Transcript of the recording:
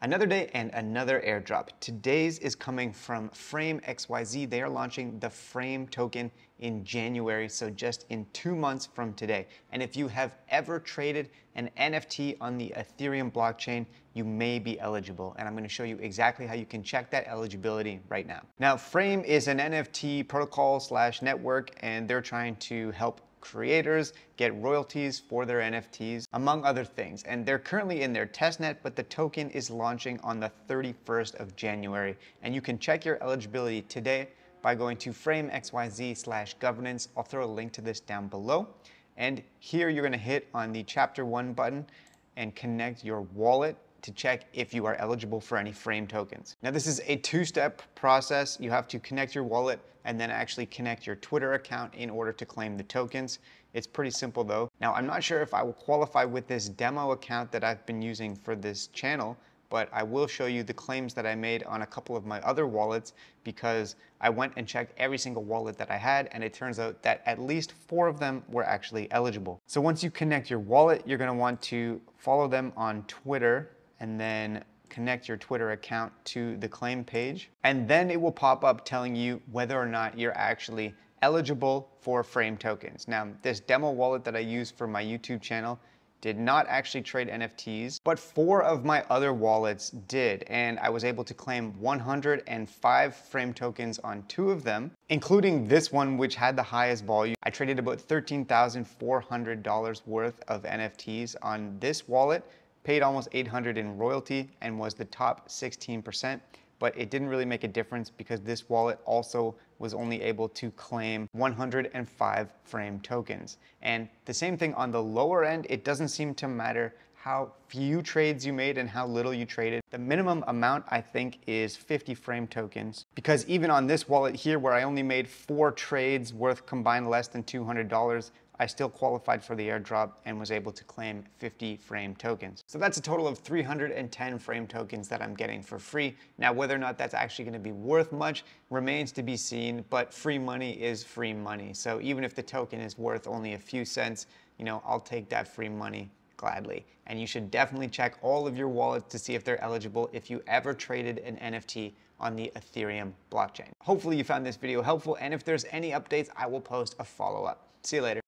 Another day and another airdrop. Today's is coming from Frame XYZ. They are launching the Frame token in January, so just in 2 months from today. And if you have ever traded an NFT on the Ethereum blockchain, you may be eligible. And I'm going to show you exactly how you can check that eligibility right now. Now, Frame is an NFT protocol / network, and they're trying to help creators get royalties for their NFTs, among other things. And they're currently in their testnet, but the token is launching on the 31st of January. And you can check your eligibility today by going to framexyz/governance. I'll throw a link to this down below. And here you're gonna hit on the Chapter 1 button and connect your wallet to check if you are eligible for any Frame tokens. Now, this is a 2-step process. You have to connect your wallet and then actually connect your Twitter account in order to claim the tokens. It's pretty simple though. Now, I'm not sure if I will qualify with this demo account that I've been using for this channel, but I will show you the claims that I made on a couple of my other wallets because I went and checked every single wallet that I had, and it turns out that at least 4 of them were actually eligible. So once you connect your wallet, you're gonna want to follow them on Twitter and then connect your Twitter account to the claim page. And then it will pop up telling you whether or not you're actually eligible for Frame tokens. Now, this demo wallet that I use for my YouTube channel did not actually trade NFTs, but 4 of my other wallets did, and I was able to claim 105 Frame tokens on 2 of them, including this one, which had the highest volume. I traded about $13,400 worth of NFTs on this wallet, paid almost $800 in royalty, and was the top 16%. But it didn't really make a difference because this wallet also was only able to claim 105 Frame tokens. And the same thing on the lower end, it doesn't seem to matter how few trades you made and how little you traded. The minimum amount, I think, is 50 Frame tokens, because even on this wallet here where I only made 4 trades worth combined less than $200, I still qualified for the airdrop and was able to claim 50 Frame tokens. So that's a total of 310 Frame tokens that I'm getting for free. Now, whether or not that's actually gonna be worth much remains to be seen, but free money is free money. So even if the token is worth only a few cents, I'll take that free money gladly. And you should definitely check all of your wallets to see if they're eligible if you ever traded an NFT on the Ethereum blockchain. Hopefully you found this video helpful, and if there's any updates, I will post a follow-up. See you later.